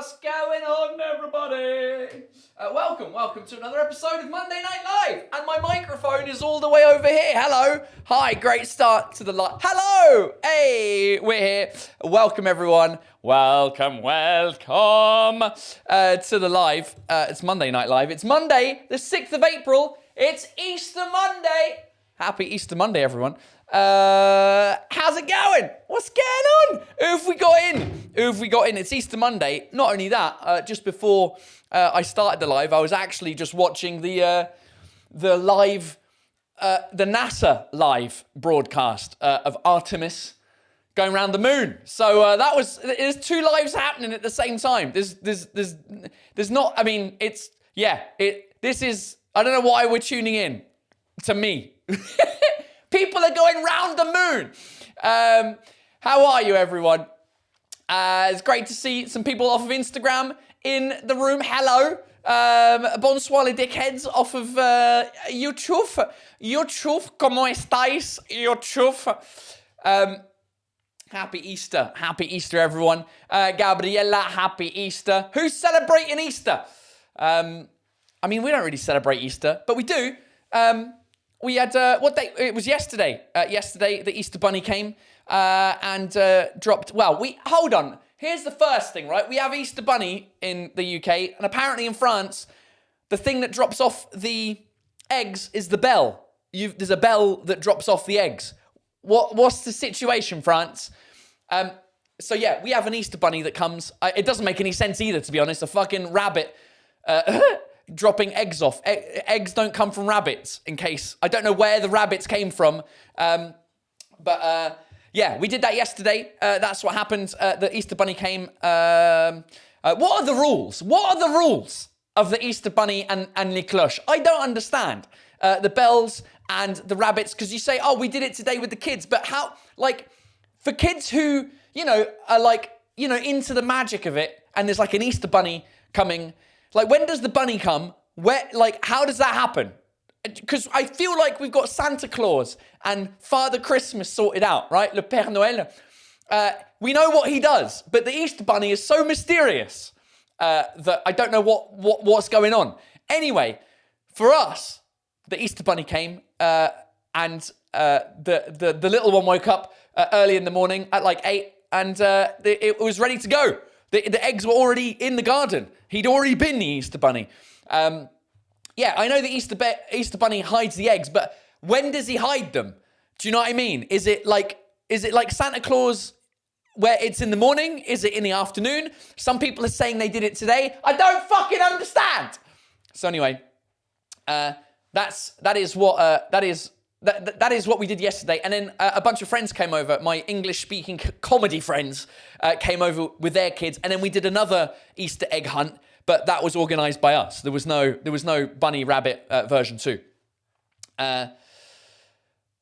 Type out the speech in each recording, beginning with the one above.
What's going on, everybody? Welcome to another episode of Monday Night Live. And my microphone is all the way over here. Hello. Hi, great start to the live. Hello. Hey, we're here. Welcome, everyone. Welcome to the live. It's Monday Night Live. It's Monday, the 6th of April. It's Easter Monday. Happy Easter Monday, everyone. How's it going? What's going on? Who have we got in? It's Easter Monday. Not only that, just before I started the live, I was actually just watching the NASA live broadcast of Artemis going around the moon. So there's two lives happening at the same time. There's not. I mean, this is. I don't know why we're tuning in to me. People are going round the moon. How are you, everyone? It's great to see some people off of Instagram in the room. Hello. Bonsoir les dickheads off of YouTube. YouTube, ¿cómo estáis? YouTube. Happy Easter. Happy Easter, everyone. Gabriella, happy Easter. Who's celebrating Easter? I mean, we don't really celebrate Easter, but we do. We had, it was yesterday. Yesterday, the Easter Bunny came and dropped, hold on. Here's the first thing, right? We have Easter Bunny in the UK, and apparently in France, the thing that drops off the eggs is the bell. There's a bell that drops off the eggs. What's the situation, France? So yeah, we have an Easter Bunny that comes. It doesn't make any sense either, to be honest. A fucking rabbit dropping eggs off. Eggs don't come from rabbits, in case. I don't know where the rabbits came from. Yeah, we did that yesterday. That's what happened. The Easter Bunny came. What are the rules? What are the rules of the Easter Bunny and Les Cloches? I don't understand. The bells and the rabbits, because you say, oh, we did it today with the kids. But how, like, for kids who, are like, into the magic of it, and there's like an Easter Bunny coming. Like, when does the bunny come? Where, like, how does that happen? Because I feel like we've got Santa Claus and Father Christmas sorted out, right? Le Père Noël. We know what he does, but the Easter Bunny is so mysterious that I don't know what's going on. Anyway, for us, the Easter Bunny came and the little one woke up early in the morning at like 8 and it was ready to go. The eggs were already in the garden. He'd already been the Easter Bunny. Yeah, I know the Easter Bunny hides the eggs, but when does he hide them? Do you know what I mean? Is it like Santa Claus where it's in the morning? Is it in the afternoon? Some people are saying they did it today. I don't fucking understand. So anyway, that is what we did yesterday. And then a bunch of friends came over. My English-speaking comedy friends came over with their kids. And then we did another Easter egg hunt, but that was organised by us. There was no bunny rabbit version 2.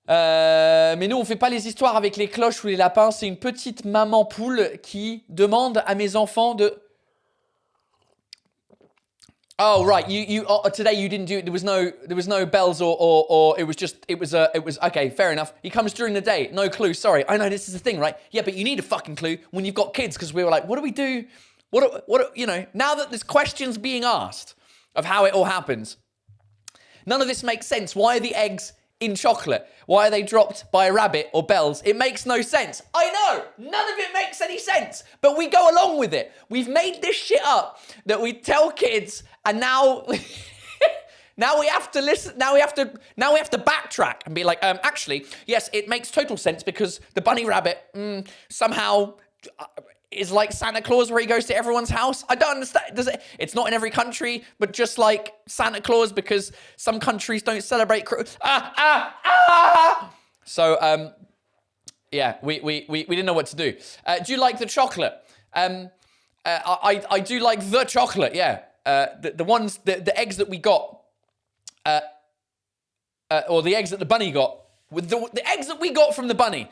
Mais nous, on fait pas les histoires avec les cloches ou les lapins. C'est une petite maman poule qui demande à mes enfants de... Oh right, you today you didn't do it. There was no bells or it was okay, fair enough. He comes during the day, no clue. Sorry, I know this is the thing, right? Yeah, but you need a fucking clue when you've got kids, because we were like, what do we do? What now that there's questions being asked of how it all happens, none of this makes sense. Why are the eggs in chocolate? Why are they dropped by a rabbit or bells? It makes no sense. I know, none of it makes any sense, but we go along with it. We've made this shit up that we tell kids, and now now we have to listen. Now we have to backtrack and be like, actually, yes, it makes total sense because the bunny rabbit somehow is like Santa Claus, where he goes to everyone's house. I don't understand. It's not in every country, but just like Santa Claus, because some countries don't celebrate. So yeah, we didn't know what to do. Do you like the chocolate? I do like the chocolate. Yeah, the eggs that we got, or the eggs that the bunny got, with the eggs that we got from the bunny.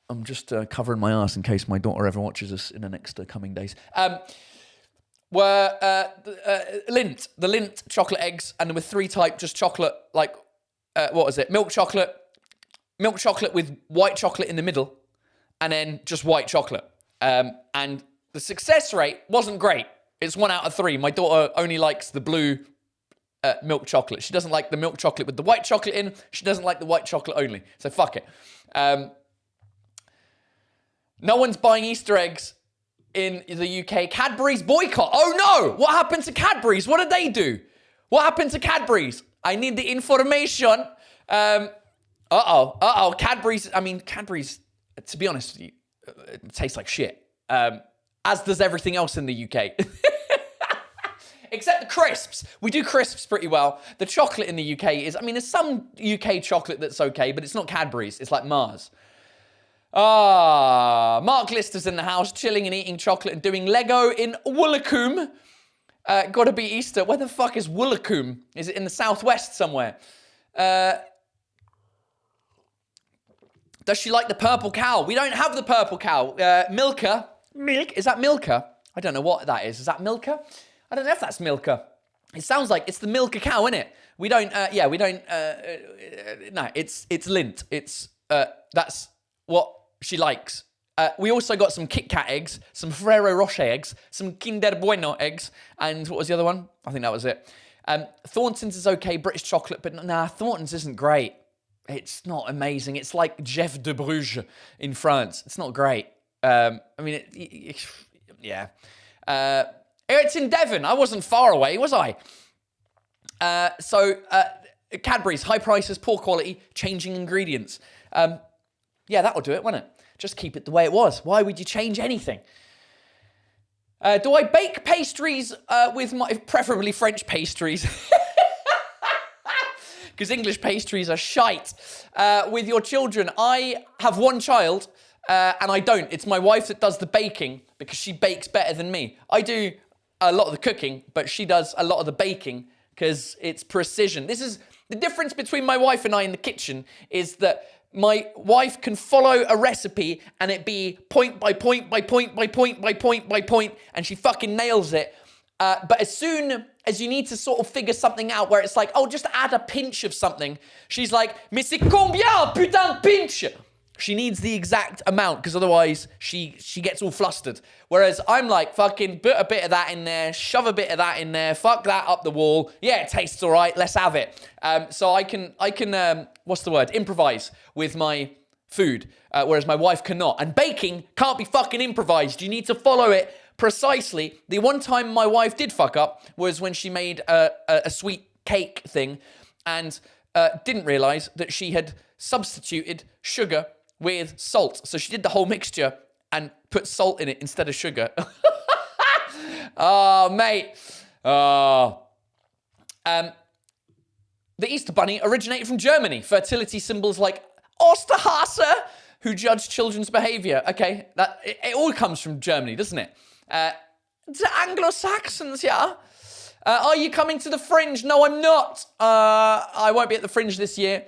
I'm just covering my ass in case my daughter ever watches us in the next coming days. Were the Lindt chocolate eggs, and there were 3 types, just chocolate, like, what was it? Milk chocolate with white chocolate in the middle, and then just white chocolate. And The success rate wasn't great. It's 1 out of 3. My daughter only likes the blue milk chocolate. She doesn't like the milk chocolate with the white chocolate in. She doesn't like the white chocolate only. So fuck it. No one's buying Easter eggs in the UK. Cadbury's boycott. Oh no! What happened to Cadbury's? What did they do? What happened to Cadbury's? I need the information. Cadbury's, Cadbury's, to be honest with you, it tastes like shit. As does everything else in the UK. Except the crisps. We do crisps pretty well. The chocolate in the UK is, there's some UK chocolate that's okay, but it's not Cadbury's. It's like Mars. Mark Lister's in the house, chilling and eating chocolate and doing Lego in Woolacombe. Gotta be Easter. Where the fuck is Woolacombe? Is it in the southwest somewhere? Does she like the purple cow? We don't have the purple cow. Milka. Milk? Is that Milka? I don't know what that is. Is that Milka? I don't know if that's Milka. It sounds like it's the Milka cow, innit? We don't, no, it's Lint. That's what she likes. We also got some Kit Kat eggs, some Ferrero Rocher eggs, some Kinder Bueno eggs, and what was the other one? I think that was it. Thornton's is okay, British chocolate, but nah, Thornton's isn't great. It's not amazing. It's like Jeff de Bruges in France. It's not great. Yeah. It's in Devon. I wasn't far away, was I? Cadbury's, high prices, poor quality, changing ingredients. Yeah, that'll do it, won't it? Just keep it the way it was. Why would you change anything? Do I bake pastries with preferably French pastries? Because English pastries are shite. With your children, I have one child, and I don't. It's my wife that does the baking because she bakes better than me. I do a lot of the cooking, but she does a lot of the baking because it's precision. This is the difference between my wife and I in the kitchen, is that my wife can follow a recipe and it be point by point by point by point by point by point, and she fucking nails it. But as soon as you need to sort of figure something out where it's like, oh, just add a pinch of something, she's like, mais c'est combien, putain de pinch? She needs the exact amount, because otherwise she gets all flustered. Whereas I'm like, fucking put a bit of that in there, shove a bit of that in there, fuck that up the wall. Yeah, it tastes all right, let's have it. So I can what's the word? Improvise with my food, whereas my wife cannot. And baking can't be fucking improvised. You need to follow it precisely. The one time my wife did fuck up was when she made a sweet cake thing and didn't realize that she had substituted sugar with salt. So she did the whole mixture and put salt in it instead of sugar. Oh, mate. Oh. The Easter Bunny originated from Germany. Fertility symbols like Osterhase, who judge children's behavior. Okay, it all comes from Germany, doesn't it? The Anglo-Saxons, yeah. Are you coming to the Fringe? No, I'm not. I won't be at the Fringe this year.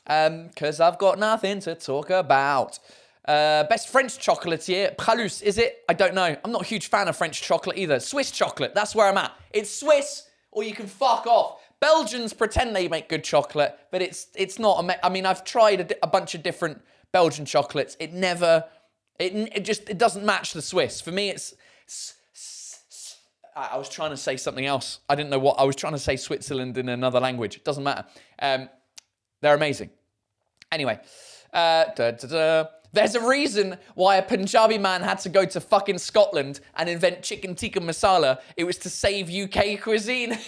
Because I've got nothing to talk about. Best French chocolatier, Pralus, is it? I don't know. I'm not a huge fan of French chocolate either. Swiss chocolate, that's where I'm at. It's Swiss, or you can fuck off. Belgians pretend they make good chocolate, but it's not. I've tried a bunch of different Belgian chocolates. It doesn't match the Swiss. For me, it's... I was trying to say something else. I didn't know what. I was trying to say Switzerland in another language. It doesn't matter. They're amazing. Anyway, there's a reason why a Punjabi man had to go to fucking Scotland and invent chicken tikka masala. It was to save UK cuisine.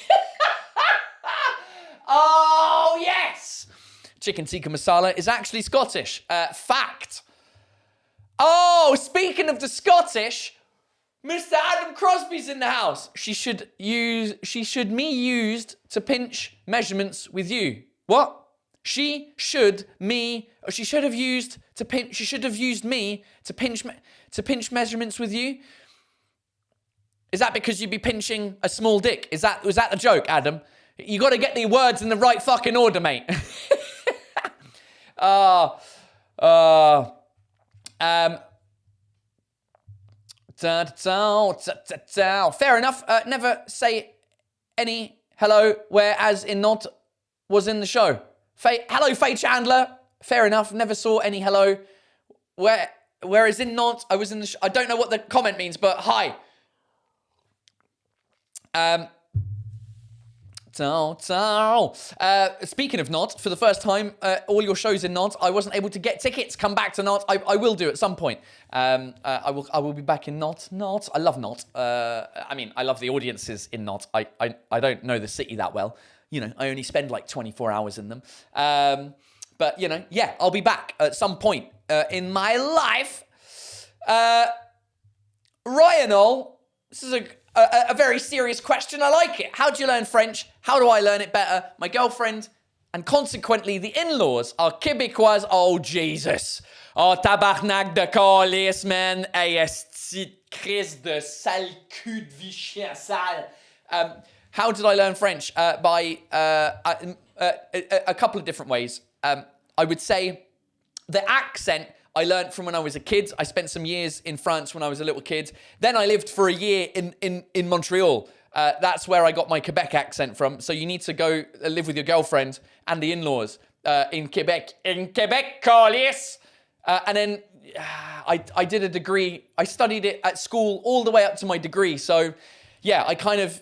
Oh, yes! Chicken tikka masala is actually Scottish. Fact. Oh, speaking of the Scottish, Mr. Adam Crosby's in the house. She should me used to pinch measurements with you. What? She should have used me to pinch measurements with you. Is that because you'd be pinching a small dick? Was that the joke, Adam? You got to get the words in the right fucking order, mate. Fair enough. Never say any hello, whereas in not was in the show. Hello, Faye Chandler. Fair enough. Never saw any hello. Whereas in Nantes, I was in the... I don't know what the comment means, but hi. Speaking of Nantes, for the first time, all your shows in Nantes, I wasn't able to get tickets. Come back to Nantes. I will do at some point. I will be back in Nantes. I love Nantes. I mean, I love the audiences in Nantes. I don't know the city that well. You know, I only spend like 24 hours in them. But, you know, yeah, I'll be back at some point in my life. Ryanol, this is a very serious question. I like it. How do you learn French? How do I learn it better? My girlfriend and consequently the in-laws are Québécois. Oh, Jesus. Oh, tabarnak de calice, man. Hey, esti crise de sale cul de vie chien sale. How did I learn French? By a couple of different ways. I would say the accent I learned from when I was a kid. I spent some years in France when I was a little kid. Then I lived for a year in Montreal. That's where I got my Quebec accent from. So you need to go live with your girlfriend and the in-laws in Quebec. In Quebec, calice! And then I did a degree. I studied it at school all the way up to my degree. So yeah, I kind of...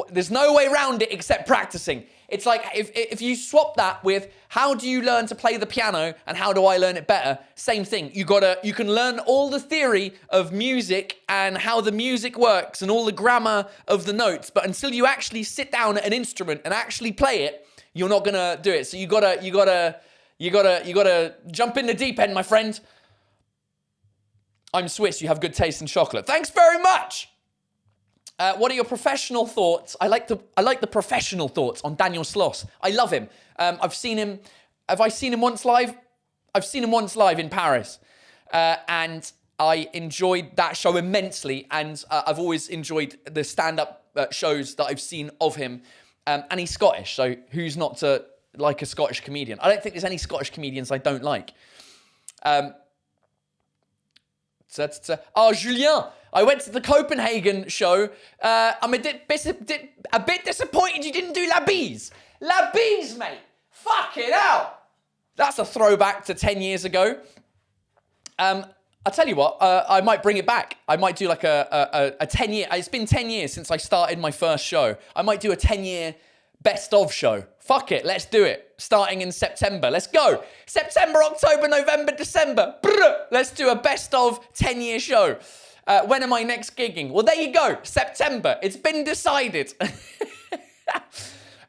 there's no way around it except practicing. It's like if you swap that with how do you learn to play the piano and how do I learn it better? Same thing. You can learn all the theory of music and how the music works and all the grammar of the notes, but until you actually sit down at an instrument and actually play it, you're not gonna do it. So you gotta jump in the deep end, my friend. I'm Swiss. You have good taste in chocolate. Thanks very much. What are your professional thoughts? I like the professional thoughts on Daniel Sloss. I love him. I've seen him. Have I seen him once live? I've seen him once live in Paris, and I enjoyed that show immensely. And I've always enjoyed the stand-up shows that I've seen of him. And he's Scottish, so who's not to like a Scottish comedian? I don't think there's any Scottish comedians I don't like. Oh, Julien. I went to the Copenhagen show. I'm a bit disappointed you didn't do La Bise. La Bise, mate. Fuck it out. That's a throwback to 10 years ago. I'll tell you what, I might bring it back. I might do like a 10-year... It's been 10 years since I started my first show. I might do a 10-year best of show. Fuck it, let's do it. Starting in September. Let's go. September, October, November, December. Brr, let's do a best of 10-year show. When am I next gigging? Well, there you go. September. It's been decided.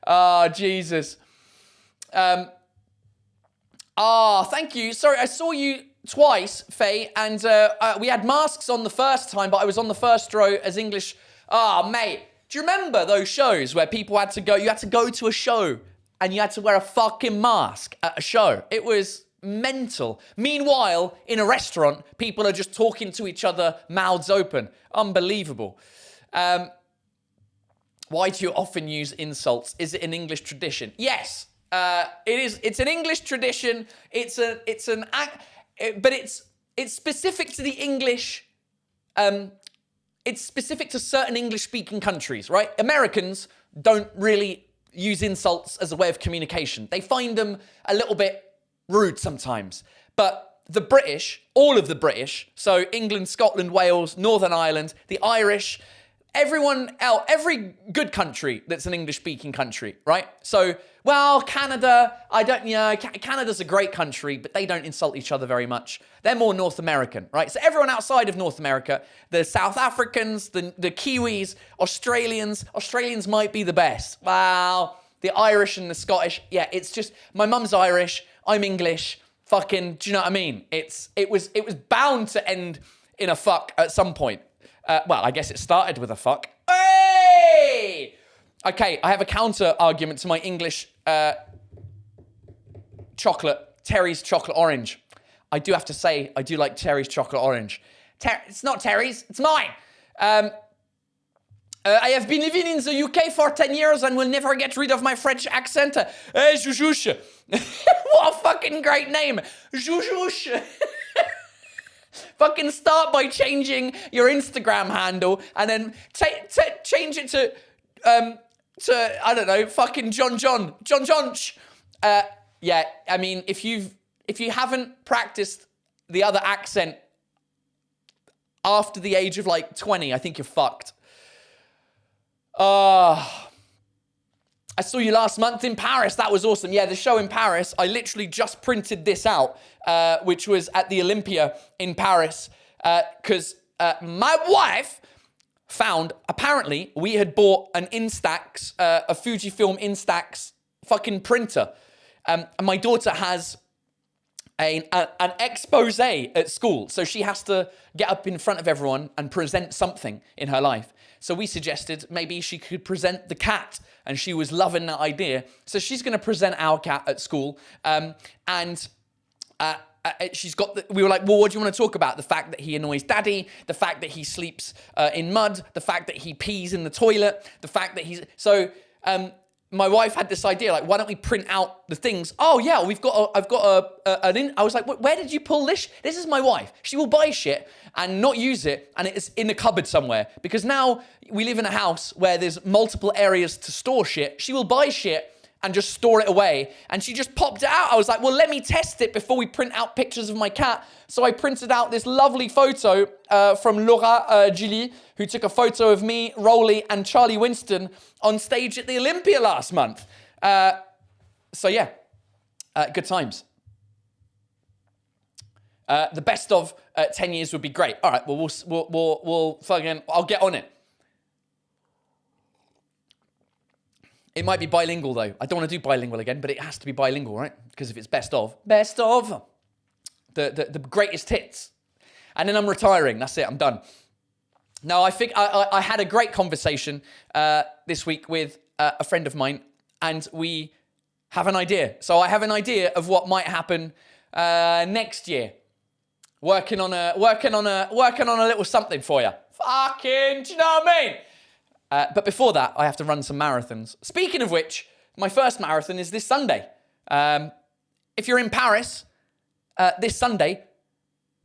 Oh, Jesus. Thank you. Sorry, I saw you twice, Faye, and we had masks on the first time, but I was on the first row as English. Mate, do you remember those shows where people had to go, you had to go to a show and you had to wear a fucking mask at a show? It was mental. Meanwhile, in a restaurant, people are just talking to each other, mouths open. Unbelievable. Why do you often use insults? Is it an English tradition? Yes, it is. It's an English tradition. But it's specific to the English. It's specific to certain English-speaking countries, right? Americans don't really use insults as a way of communication. They find them a little bit rude sometimes. But the British, all of the British, so England, Scotland, Wales, Northern Ireland, the Irish, everyone else, every good country that's an English-speaking country, right? So, well, Canada, Canada's a great country, but they don't insult each other very much. They're more North American, right? So everyone outside of North America, the South Africans, the Kiwis, Australians might be the best. Well, the Irish and the Scottish, yeah, it's just, my mum's Irish, I'm English, fucking, do you know what I mean? It was bound to end in a fuck at some point. Well, I guess it started with a fuck. Hey! Okay, I have a counter argument to my English chocolate, Terry's chocolate orange. I do have to say, I do like Terry's chocolate orange. It's not Terry's, it's mine. I have been living in the UK for 10 years and will never get rid of my French accent. Hey, Joujouche. What a fucking great name. Joujouche. Fucking start by changing your Instagram handle and then change it to I don't know, fucking John. Yeah, I mean, if if you haven't practiced the other accent after the age of like 20, I think you're fucked. I saw you last month in Paris. That was awesome. Yeah, the show in Paris. I literally just printed this out, which was at the Olympia in Paris, because my wife found, apparently, we had bought an Instax, a Fujifilm Instax fucking printer. And my daughter has an expose at school. So she has to get up in front of everyone and present something in her life. So we suggested maybe she could present the cat, and she was loving that idea. So she's going to present our cat at school. She's got we were like, well, what do you want to talk about? The fact that he annoys daddy, the fact that he sleeps in mud, the fact that he pees in the toilet, the fact that he's... So my wife had this idea, like, why don't we print out the things? Oh yeah, I was like, where did you pull this? This is my wife. She will buy shit and not use it, and it's in a cupboard somewhere. Because now we live in a house where there's multiple areas to store shit. She will buy shit and just store it away. And she just popped it out. I was like, well, let me test it before we print out pictures of my cat. So I printed out this lovely photo from Laura Gilly, who took a photo of me, Rolly, and Charlie Winston on stage at the Olympia last month. So yeah, good times. The best of 10 years would be great. All right, well, we'll fucking, I'll get on it. It might be bilingual, though. I don't want to do bilingual again, but it has to be bilingual, right? Because if it's best of, the greatest hits. And then I'm retiring. That's it. I'm done. No, I think I had a great conversation this week with a friend of mine, and we have an idea. So I have an idea of what might happen next year. Working on a little something for you. Fucking, do you know what I mean? But before that, I have to run some marathons. Speaking of which, my first marathon is this Sunday. If you're in Paris this Sunday,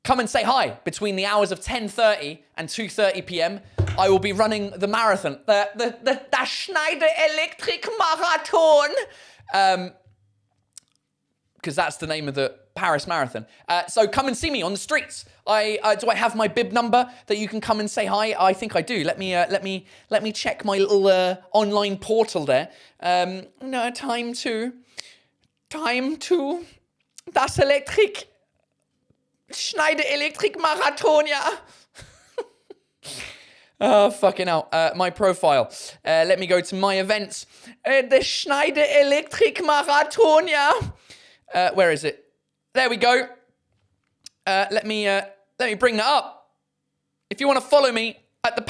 come and say hi. Between the hours of 10:30 and 2:30 p.m., I will be running the marathon. The Schneider Electric Marathon. Because that's the name of the Paris Marathon. So come and see me on the streets. Do I have my bib number that you can come and say hi? I think I do. Let me check my little online portal there. No, time to das Elektrik Schneider Electric Marathon, yeah. Oh, fucking hell. My profile. Let me go to my events. The Schneider Electric Marathon, yeah. Where is it? There we go. Let me bring that up. If you want to follow me at the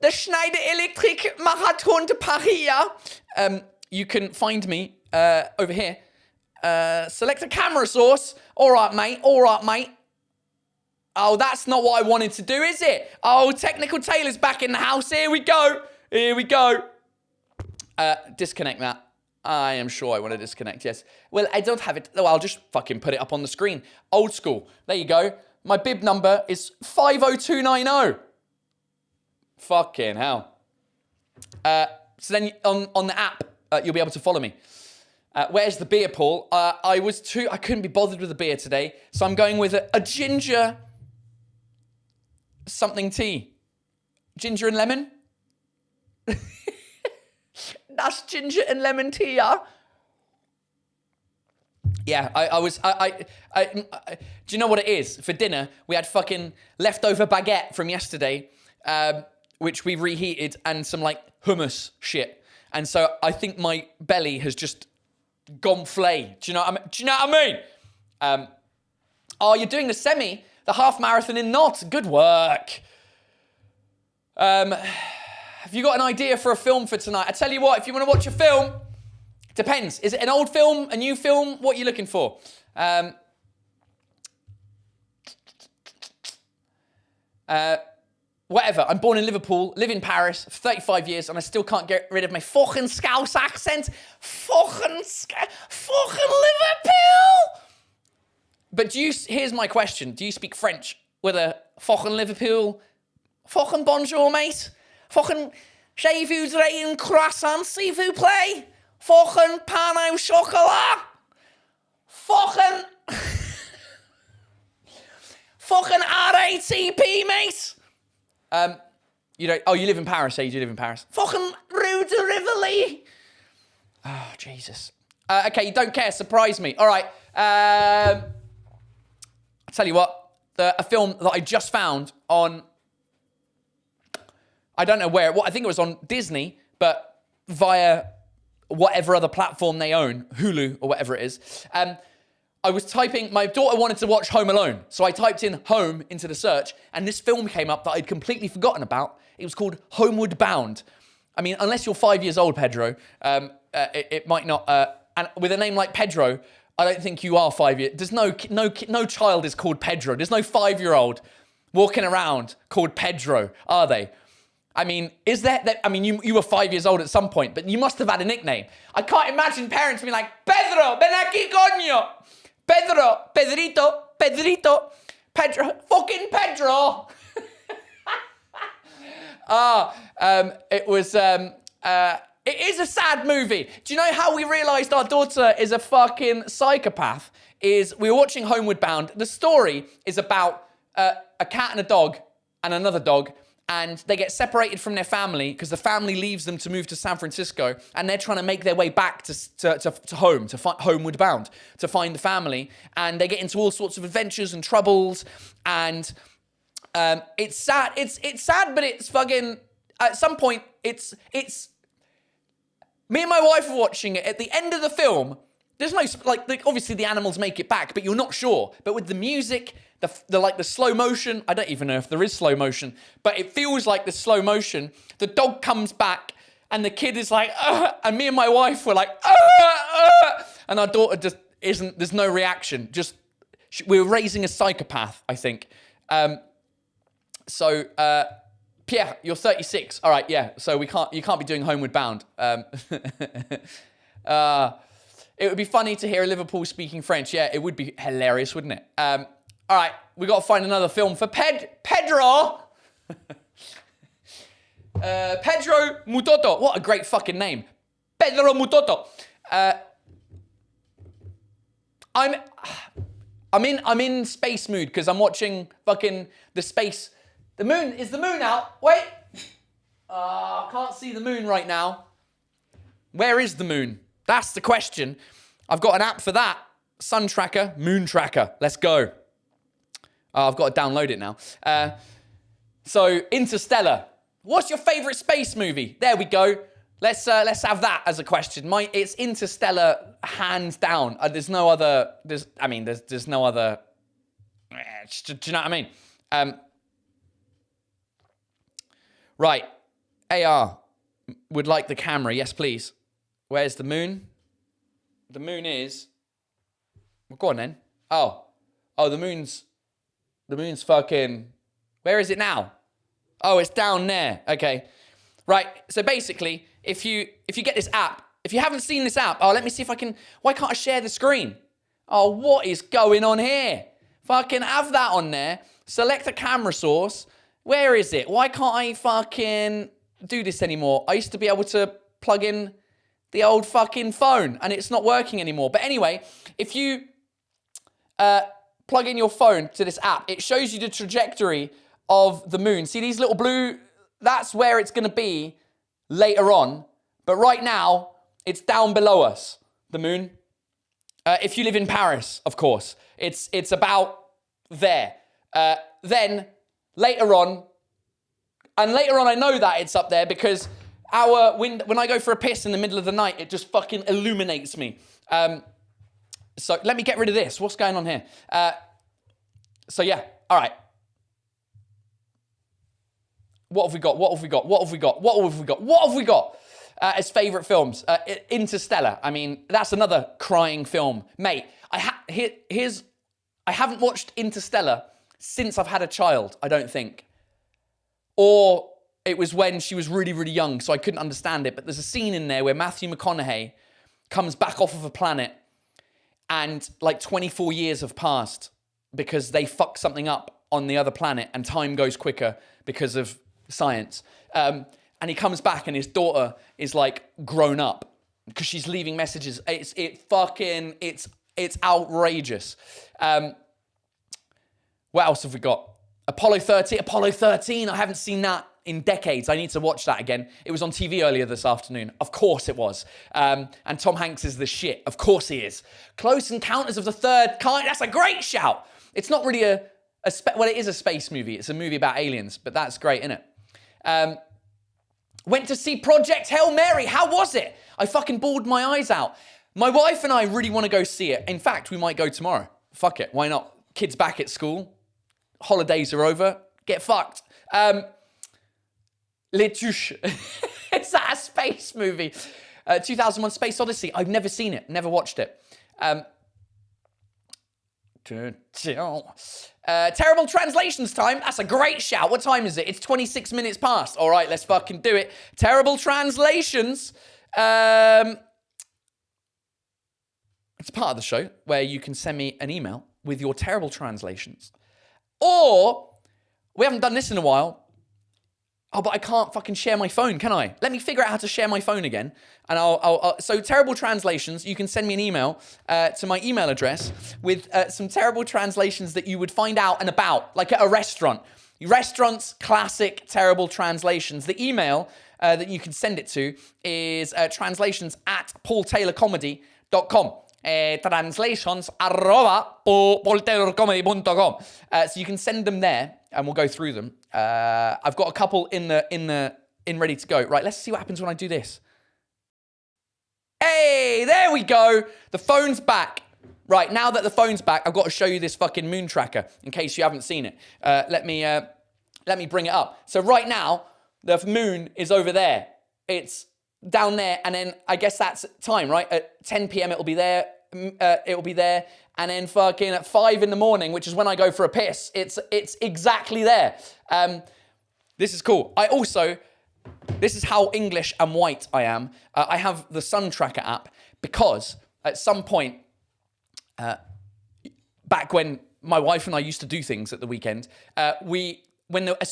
Schneider Electric Marathon de Paris, yeah? You can find me over here. Select a camera source. All right, mate. Oh, that's not what I wanted to do, is it? Oh, Technical Taylor's back in the house. Here we go. Disconnect that. I am sure I want to disconnect, yes. Well, I don't have it. Oh, I'll just fucking put it up on the screen. Old school. There you go. My bib number is 50290. Fucking hell. So then on the app, you'll be able to follow me. Where's the beer, Paul? I couldn't be bothered with a beer today, so I'm going with a ginger something tea. Ginger and lemon? That's ginger and lemon tea, yeah? Yeah, do you know what it is? For dinner, we had fucking leftover baguette from yesterday, which we reheated, and some, like, hummus shit. And so I think my belly has just gonflé. Do you know what I mean? Oh, you're doing the half marathon in Nantes. Good work. Have you got an idea for a film for tonight? I tell you what, if you want to watch a film, it depends. Is it an old film, a new film? What are you looking for? Whatever. I'm born in Liverpool, live in Paris for 35 years, and I still can't get rid of my fucking Scouse accent. Fucking Liverpool! But here's my question. Do you speak French with a fucking Liverpool? Fucking bonjour, mate. Fucking j'ai voudrais une croissant, s'il vous plaît. Fucking pain au chocolat. Fucking RATP, mate. You don't. Oh, you live in Paris, eh? You live in Paris. Fucking Rue de Rivoli. Oh, Jesus. Okay, you don't care. Surprise me. All right. I'll tell you what. A film that I just found on. I don't know where. I think it was on Disney, but via whatever other platform they own, Hulu or whatever it is. I was typing, my daughter wanted to watch Home Alone. So I typed in home into the search and this film came up that I'd completely forgotten about. It was called Homeward Bound. I mean, unless you're 5 years old, Pedro, it might not, and with a name like Pedro, I don't think you are 5 years. There's no child is called Pedro. There's no 5-year-old walking around called Pedro, are they? I mean, is there, I mean, you were 5 years old at some point, but you must have had a nickname. I can't imagine parents being like, Pedro, ven aquí, coño. Pedro, Pedrito, Pedrito, Pedro, fucking Pedro. It is a sad movie. Do you know how we realized our daughter is a fucking psychopath? We were watching Homeward Bound. The story is about a cat and a dog and another dog, and they get separated from their family because the family leaves them to move to San Francisco, and they're trying to make their way back to home, to find Homeward Bound, to find the family, and they get into all sorts of adventures and troubles, and it's sad. It's sad, but it's fucking. At some point, it's. Me and my wife were watching it. At the end of the film, there's no obviously the animals make it back, but you're not sure. But with the music. The slow motion, I don't even know if there is slow motion, but it feels like the slow motion. The dog comes back and the kid is like, and me and my wife were like, and our daughter just there's no reaction. We're raising a psychopath, I think. Pierre, you're 36. All right, yeah, so you can't be doing Homeward Bound. It would be funny to hear a Liverpool speaking French. Yeah, it would be hilarious, wouldn't it? All right, we got to find another film for Pedro. Pedro Mutoto. What a great fucking name. Pedro Mutoto. I'm in space mood because I'm watching fucking the space. The moon, is the moon out? Wait. I can't see the moon right now. Where is the moon? That's the question. I've got an app for that. Sun tracker, moon tracker. Let's go. I've got to download it now. So Interstellar. What's your favorite space movie? There we go. Let's have that as a question. It's Interstellar, hands down. There's no other. There's no other. Do you know what I mean? Right. AR would like the camera. Yes, please. Where's the moon? The moon is. Well, go on then. Oh, the moon's fucking. Where is it now? Oh, it's down there. Okay. Right. So basically, if you get this app, if you haven't seen this app, let me see if I can. Why can't I share the screen? Oh, what is going on here? Fucking have that on there. Select a camera source. Where is it? Why can't I fucking do this anymore? I used to be able to plug in the old fucking phone and it's not working anymore. But anyway, if you plug in your phone to this app, it shows you the trajectory of the moon. See these little blue, that's where it's going to be later on. But right now, it's down below us, the moon. If you live in Paris, of course, it's about there. Then later on I know that it's up there because when I go for a piss in the middle of the night, it just fucking illuminates me. So let me get rid of this. What's going on here? So yeah, all right. What have we got? As favourite films? Interstellar. I mean, that's another crying film. Mate, I haven't watched Interstellar since I've had a child, I don't think. Or it was when she was really, really young, so I couldn't understand it. But there's a scene in there where Matthew McConaughey comes back off of a planet and like 24 years have passed because they fucked something up on the other planet and time goes quicker because of science. And he comes back and his daughter is like grown up because she's leaving messages. It's It's outrageous. What else have we got? Apollo 13. I haven't seen that in decades. I need to watch that again. It was on TV earlier this afternoon. Of course it was. And Tom Hanks is the shit. Of course he is. Close Encounters of the Third Kind. That's a great shout. It's not really well, it is a space movie. It's a movie about aliens, but that's great, isn't it? Went to see Project Hail Mary. How was it? I fucking bawled my eyes out. My wife and I really want to go see it. In fact, we might go tomorrow. Fuck it. Why not? Kids back at school. Holidays are over. Get fucked. Les Touches. Is that a space movie? 2001 Space Odyssey. I've never seen it. Never watched it. Terrible translations time. That's a great shout. What time is it? It's 26 minutes past. All right, let's fucking do it. Terrible translations. It's part of the show where you can send me an email with your terrible translations. Or, we haven't done this in a while. Oh, but I can't fucking share my phone, can I? Let me figure out how to share my phone again. And so terrible translations, you can send me an email to my email address with some terrible translations that you would find out and about, like at a restaurant. Restaurants, classic, terrible translations. The email that you can send it to is translations@paultaylorcomedy.com. translations@paultaylorcomedy.com. So you can send them there and we'll go through them. I've got a couple in ready to go. Right, let's see what happens when I do this. Hey, there we go. The phone's back. Right, now that the phone's back, I've got to show you this fucking moon tracker in case you haven't seen it. Let me bring it up. So right now, the moon is over there. It's down there, and then I guess that's time, right? At 10 p.m. it'll be there. And then fucking at 5 in the morning, which is when I go for a piss, it's exactly there. This is cool. This is how English and white I am. I have the sun tracker app because at some point, back when my wife and I used to do things at the weekend, as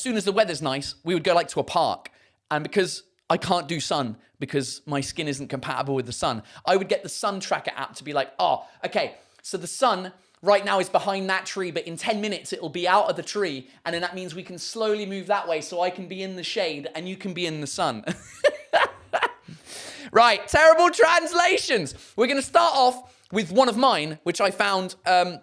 soon as the weather's nice, we would go like to a park, and because I can't do sun because my skin isn't compatible with the sun, I would get the sun tracker app to be like, oh, okay, so the sun right now is behind that tree, but in 10 minutes it'll be out of the tree, and then that means we can slowly move that way so I can be in the shade and you can be in the sun. Right, terrible translations. We're going to start off with one of mine, which I found on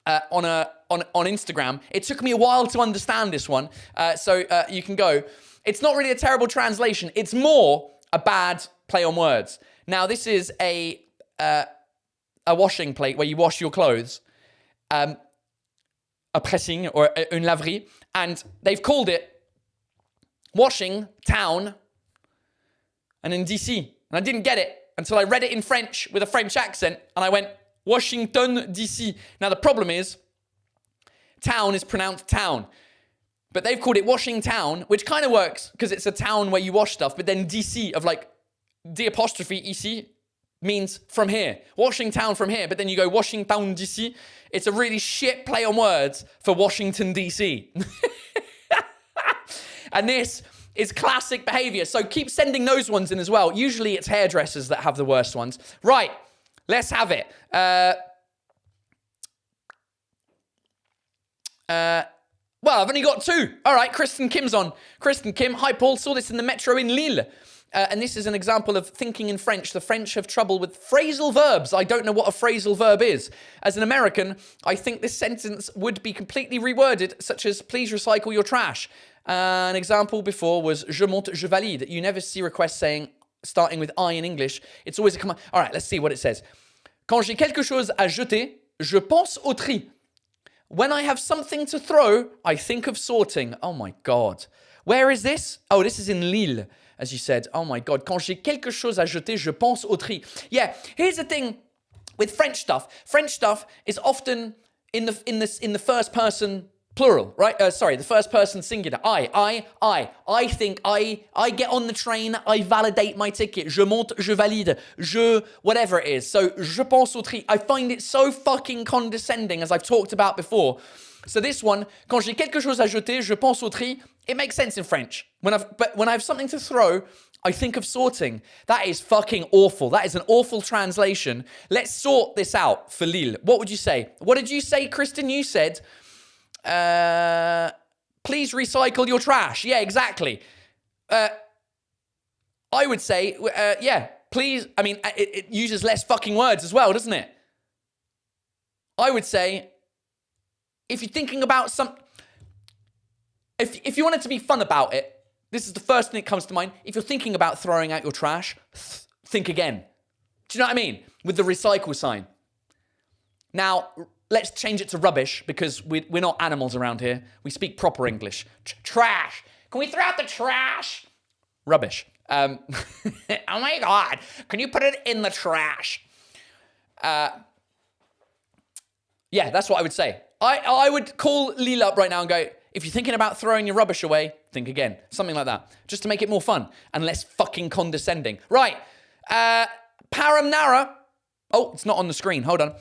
Instagram. It took me a while to understand this one, so you can go. It's not really a terrible translation. It's more a bad play on words. Now, this is a washing plate where you wash your clothes, a pressing or une laverie, and they've called it washing town and in DC. And I didn't get it until I read it in French with a French accent, and I went, Washington, DC. Now, the problem is, town is pronounced town. But they've called it washing town, which kind of works because it's a town where you wash stuff. But then DC of like D apostrophe ici means from here. Washing town from here. But then you go Washington DC. It's a really shit play on words for Washington DC. And this is classic behavior. So keep sending those ones in as well. Usually it's hairdressers that have the worst ones. Right. Let's have it. Well, I've only got two. All right, Kristen Kim's on. Kristen Kim, hi Paul, saw this in the metro in Lille. And this is an example of thinking in French. The French have trouble with phrasal verbs. I don't know what a phrasal verb is. As an American, I think this sentence would be completely reworded, such as, please recycle your trash. An example before was, je monte, je valide. You never see requests starting with I in English. It's always a command. All right, let's see what it says. Quand j'ai quelque chose à jeter, je pense au tri. When I have something to throw, I think of sorting. Oh my God. Where is this? Oh, this is in Lille, as you said. Oh my God. Quand j'ai quelque chose à jeter, je pense au tri. Yeah, here's the thing with French stuff. French stuff is often in the first person plural, right? The first person singular. I think, I get on the train, I validate my ticket. Je monte, je valide. Whatever it is. So, je pense au tri. I find it so fucking condescending, as I've talked about before. So this one, quand j'ai quelque chose à jeter, je pense au tri. It makes sense in French. When I have something to throw, I think of sorting. That is fucking awful. That is an awful translation. Let's sort this out for Lille. What would you say? What did you say, Kristen? You said, please recycle your trash. Yeah, exactly. I would say, yeah, please. I mean, it uses less fucking words as well, doesn't it? I would say, if you're thinking about if you want it to be fun about it, this is the first thing that comes to mind. If you're thinking about throwing out your trash, think again. Do you know what I mean? With the recycle sign. Now, let's change it to rubbish because we're not animals around here. We speak proper English. Trash. Can we throw out the trash? Rubbish. Oh my God. Can you put it in the trash? Yeah, that's what I would say. I would call Lila up right now and go, if you're thinking about throwing your rubbish away, think again. Something like that. Just to make it more fun and less fucking condescending. Right. Paramnara. Oh, it's not on the screen. Hold on.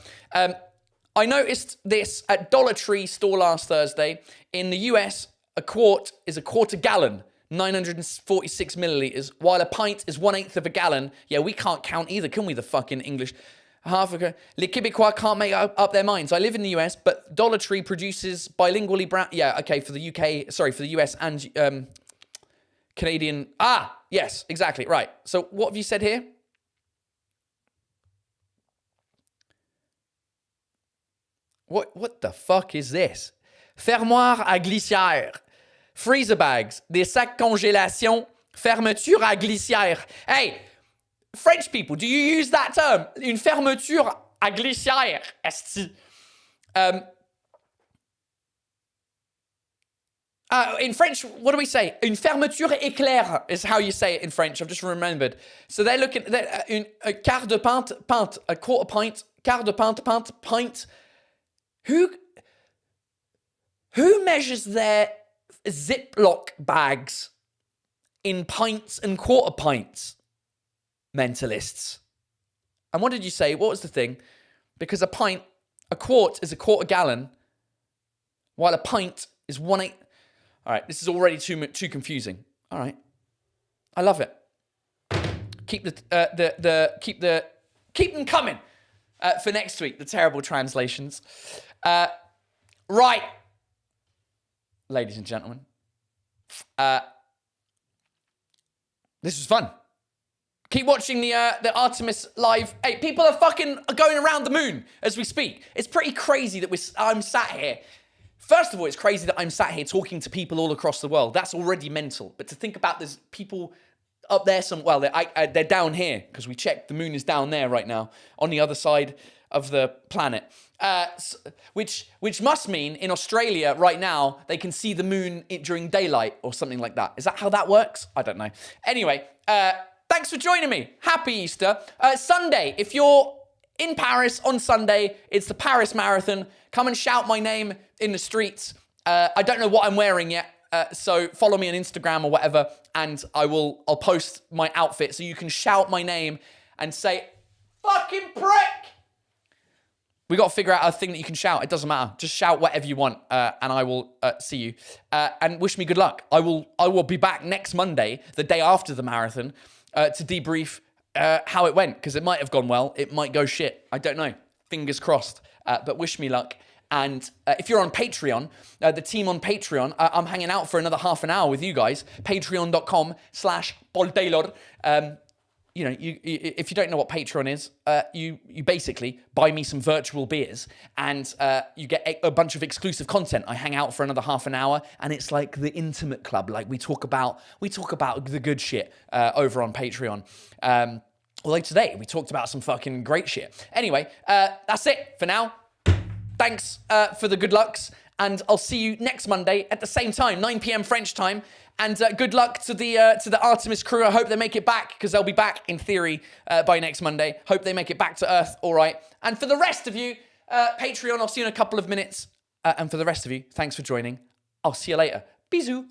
I noticed this at Dollar Tree store last Thursday. In the US, a quart is a quarter gallon, 946 milliliters, while a pint is 1/8 of a gallon. Yeah, we can't count either, can we, the fucking English? Half a... Les Québécois can't make up their minds. I live in the US, but Dollar Tree produces bilingually brand... Yeah, okay, for the UK... Sorry, for the US and Canadian... Ah, yes, exactly, right. So what have you said here? What the fuck is this? Fermoir à glissière. Freezer bags. Des sacs congélation. Fermeture à glissière. Hey! French people, do you use that term? Une fermeture à glissière, esti. In French, what do we say? Une fermeture éclair is how you say it in French. I've just remembered. So they're looking at a quart de pint, a quarter pint, quart de pint, pint. Who measures their Ziploc bags in pints and quarter pints? Mentalists. And what did you say? What was the thing? Because a quart is a quarter gallon, while a pint is 1/8. All right, this is already too confusing. All right, I love it. Keep them coming for next week. The terrible translations. Right, ladies and gentlemen. This was fun. Keep watching the Artemis live. Hey, people are fucking going around the moon as we speak. It's pretty crazy that I'm sat here. First of all, it's crazy that I'm sat here talking to people all across the world. That's already mental. But to think about there's people up there they're down here because we checked the moon is down there right now on the other side of the planet. Which must mean in Australia right now they can see the moon during daylight or something like that. Is that how that works? I don't know. Anyway, thanks for joining me. Happy Easter. Sunday, if you're in Paris on Sunday, it's the Paris Marathon. Come and shout my name in the streets. I don't know what I'm wearing yet, so follow me on Instagram or whatever, and I'll post my outfit so you can shout my name and say, fucking prick! We got to figure out a thing that you can shout. It doesn't matter. Just shout whatever you want, and I will see you. And wish me good luck. I will be back next Monday, the day after the marathon, to debrief how it went, because it might have gone well. It might go shit. I don't know. Fingers crossed. But wish me luck. And if you're on Patreon, the team on Patreon, I'm hanging out for another half an hour with you guys. Patreon.com/Paul Taylor. You know, if you don't know what Patreon is, you basically buy me some virtual beers and you get a bunch of exclusive content. I hang out for another half an hour and it's like the intimate club. Like we talk about the good shit over on Patreon. Although today we talked about some fucking great shit. Anyway, that's it for now. Thanks for the good lucks, and I'll see you next Monday at the same time, 9 p.m. French time. And good luck to the Artemis crew. I hope they make it back, because they'll be back, in theory, by next Monday. Hope they make it back to Earth all right. And for the rest of you, Patreon, I'll see you in a couple of minutes. And for the rest of you, thanks for joining. I'll see you later. Bisous.